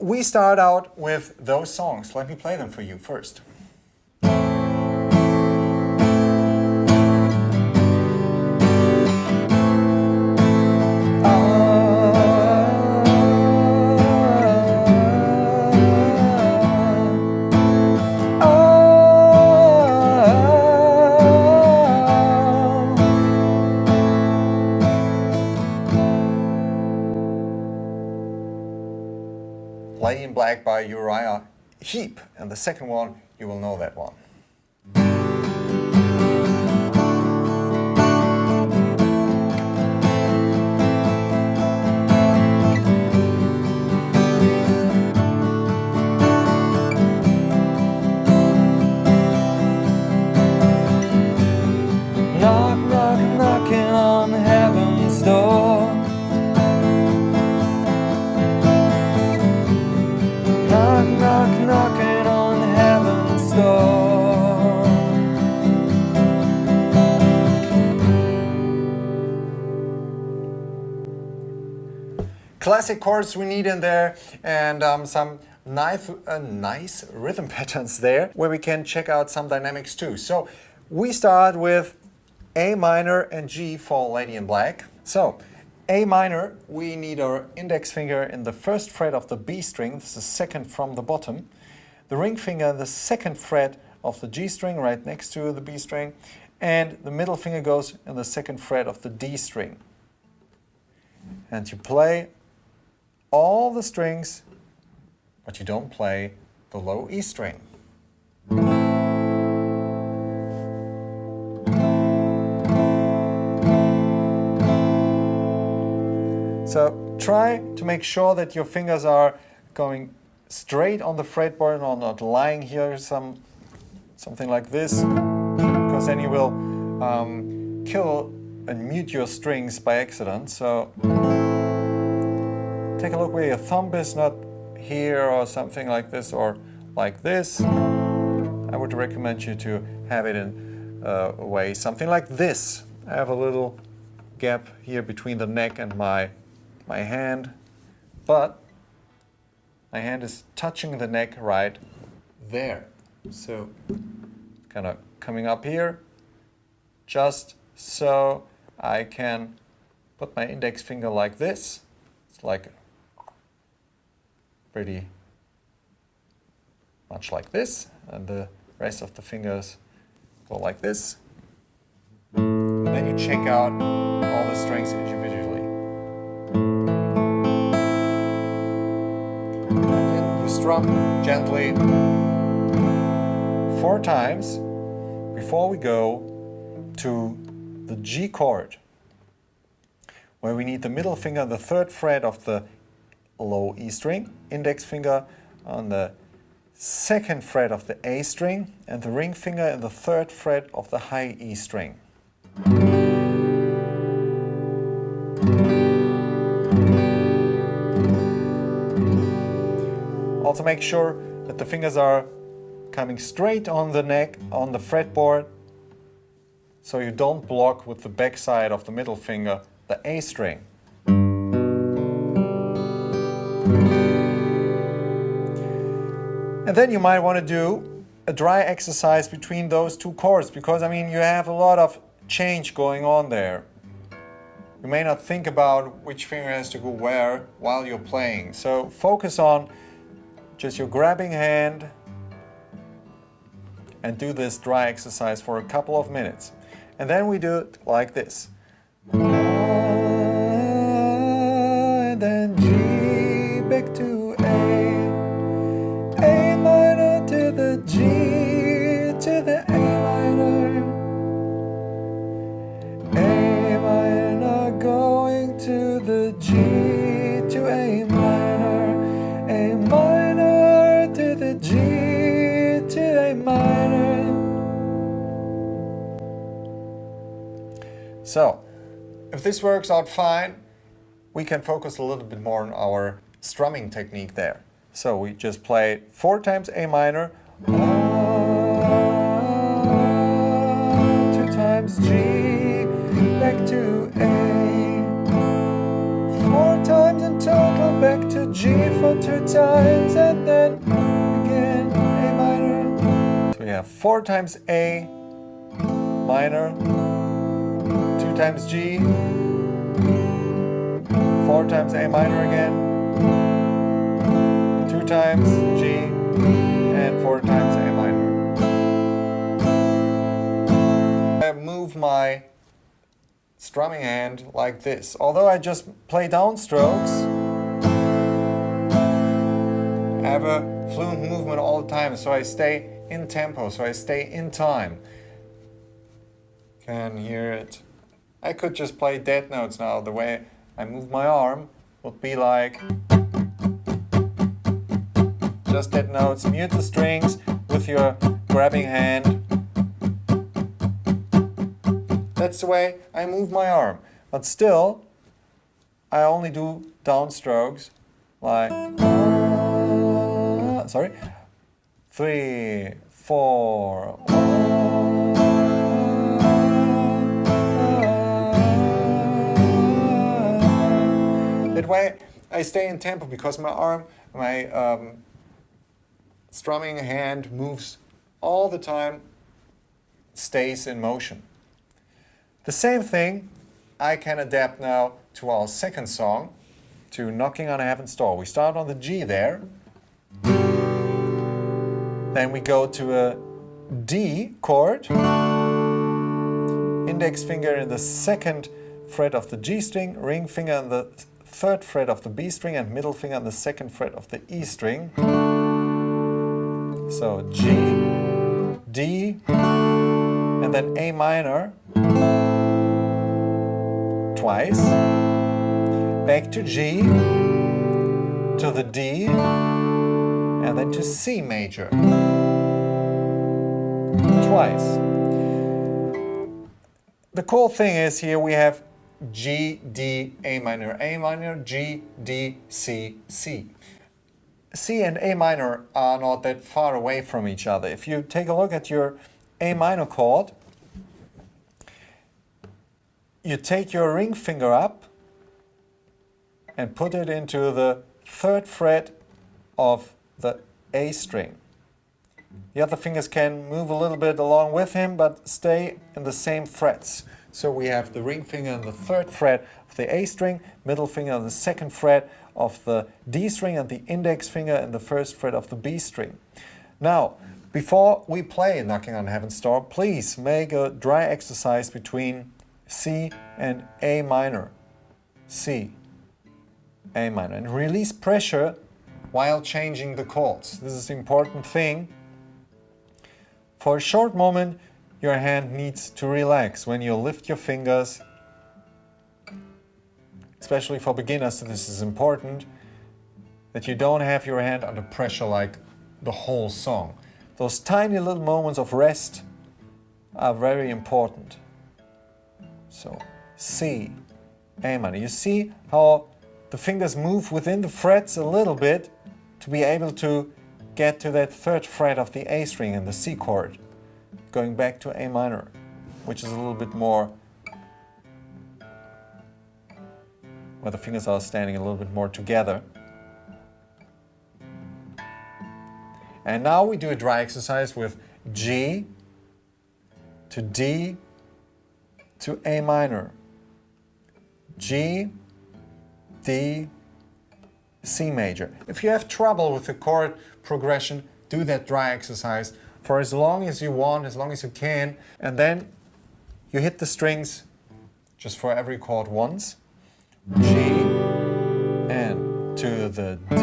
we start out with those songs. Let me play them for you first. Lady in Black by Uriah Heep, and the second one, you will know that one. Knock, knock, knocking on heaven's door. Knock, knock, knocking on heaven's door. Classic chords we need in there, and some nice rhythm patterns there, where we can check out some dynamics too. So we start with A minor and G for Lady in Black. So A minor, we need our index finger in the first fret of the B string, this is the second from the bottom. The ring finger, the second fret of the G string, right next to the B string. And the middle finger goes in the second fret of the D string. And you play all the strings, but you don't play the low E string. So try to make sure that your fingers are going straight on the fretboard or not lying here something like this, because then you will kill and mute your strings by accident. So take a look where your thumb is, not here or something like this or like this. I would recommend you to have it in a way something like this. I have a little gap here between the neck and my hand, but my hand is touching the neck right there. So kind of coming up here, just so I can put my index finger like this. It's like pretty much like this, and the rest of the fingers go like this. And then you check out all the strings individually. And then you strum gently 4 times before we go to the G chord, where we need the middle finger on the 3rd fret of the low E string, index finger on the 2nd fret of the A string, and the ring finger in the 3rd fret of the high E string. Also make sure that the fingers are coming straight on the neck, on the fretboard, so you don't block with the back side of the middle finger the A string. And then you might want to do a dry exercise between those 2 chords, because I mean you have a lot of change going on there. You may not think about which finger has to go where while you're playing. So focus on just your grabbing hand and do this dry exercise for a couple of minutes. And then we do it like this. And then G back to A minor to the G to the A minor, A minor going to the G to A minor, A minor to the G to A minor. So, if this works out fine, we can focus a little bit more on our strumming technique there. So we just play 4 times A minor, 2 times G, back to A, 4 times in total, back to G for 2 times, and then again A minor. So we have 4 times A minor, 2 times G, 4 times A minor again, 2 times G, and 4 times A minor. I move my strumming hand like this. Although I just play downstrokes, I have a fluent movement all the time, so I stay in tempo, so I stay in time. Can hear it. I could just play dead notes now. The way I move my arm would be like just dead notes. Mute the strings with your grabbing hand. That's the way I move my arm. But still, I only do downstrokes like 3, 4. That way I stay in tempo because my arm, my strumming hand moves all the time, stays in motion. The same thing I can adapt now to our second song, to Knocking on Heaven's Door. We start on the G there, then we go to a D chord, index finger in the 2nd fret of the G string, ring finger in the 3rd fret of the B string, and middle finger on the 2nd fret of the E string. So G, D, and then A minor twice, back to G, to the D, and then to C major twice. The cool thing is here we have G, D, A minor, G, D, C, C. C and A minor are not that far away from each other. If you take a look at your A minor chord, you take your ring finger up and put it into the 3rd fret of the A string. The other fingers can move a little bit along with him, but stay in the same frets. So we have the ring finger in the 3rd fret of the A string, middle finger on the 2nd fret of the D string, and the index finger in the 1st fret of the B string. Now, before we play Knocking on Heaven's Door, please make a dry exercise between C and A minor. C, A minor. And release pressure while changing the chords. This is an important thing. For a short moment, your hand needs to relax. When you lift your fingers, especially for beginners, this is important, that you don't have your hand under pressure like the whole song. Those tiny little moments of rest are very important. So, C, A minor. You see how the fingers move within the frets a little bit to be able to get to that 3rd fret of the A string in the C chord, going back to A minor, which is a little bit more, where the fingers are standing a little bit more together. And now we do a dry exercise with G to D to A minor, G, D, C major. If you have trouble with the chord progression, do that dry exercise for as long as you want, as long as you can, and then you hit the strings just for every chord once. G, and to the D,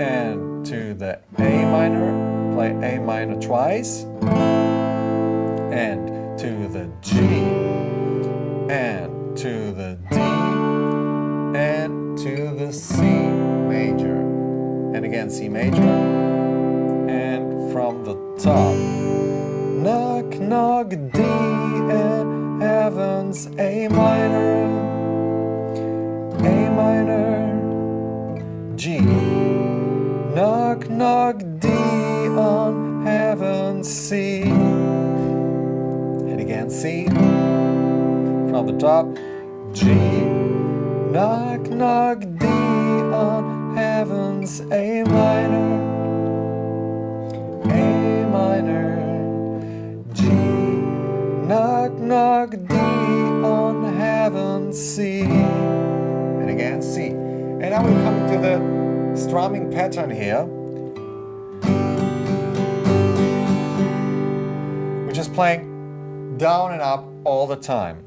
and to the A minor, play A minor twice, and to the G, and to the D, and to the C major, and again C major, and from the top. Knock, knock, D and heaven's A minor, A minor, G. Knock, knock, D on heaven's C. And again C. From the top. G. Knock, knock, D on heaven's A minor, A minor, G, knock, knock, D on heaven's C, and again C. And now we're coming to the strumming pattern here. We're just playing down and up all the time.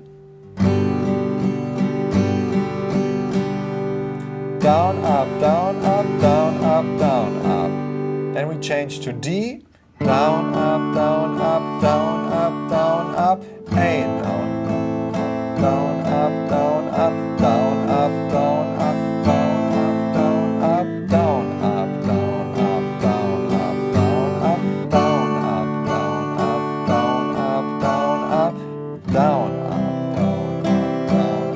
Down, up, down, up, down, up, down, up. Then we change to D. Down, up, down, up, down, up, down, up. A, down, down, up, down, up, down, up, down, up, down, up, down, up, down, up, down, up, down, up, down, up, down, up, down, up, down, up, down, up, down,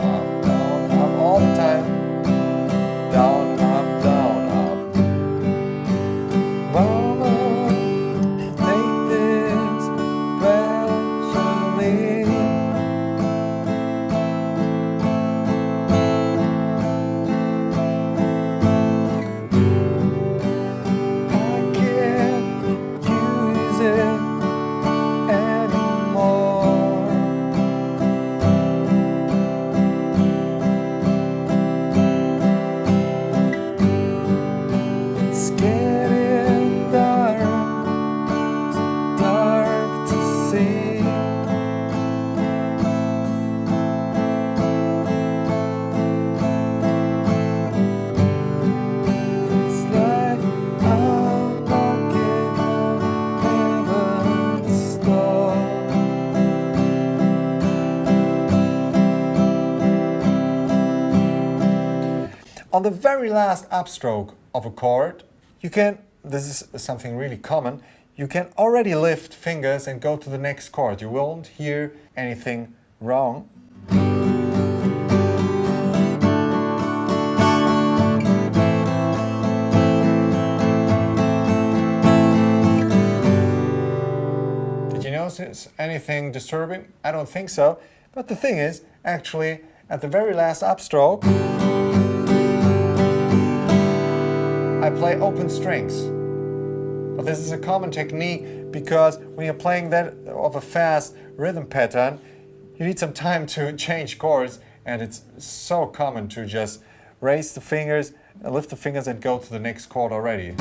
up, down, up, all the time. Down, up, down, up. Mama, take this gradually. I can't use it anymore. It's getting dark, dark to see. It's like I'm knocking on heaven's door. On the very last upstroke of a chord, you can, this is something really common, you can already lift fingers and go to the next chord. You won't hear anything wrong. Did you notice anything disturbing? I don't think so. But the thing is, actually, at the very last upstroke, I play open strings. But this is a common technique because when you're playing that of a fast rhythm pattern, you need some time to change chords, and it's so common to just raise the fingers, lift the fingers and go to the next chord already.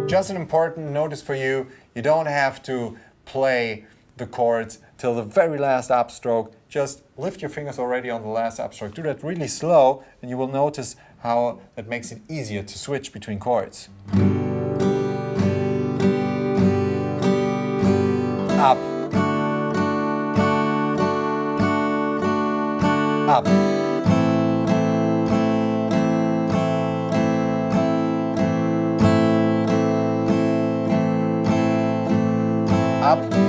Just an important notice for you, you don't have to play the chords till the very last upstroke. Just lift your fingers already on the last upstroke. Do that really slow and you will notice how that makes it easier to switch between chords. Up. Up. Up.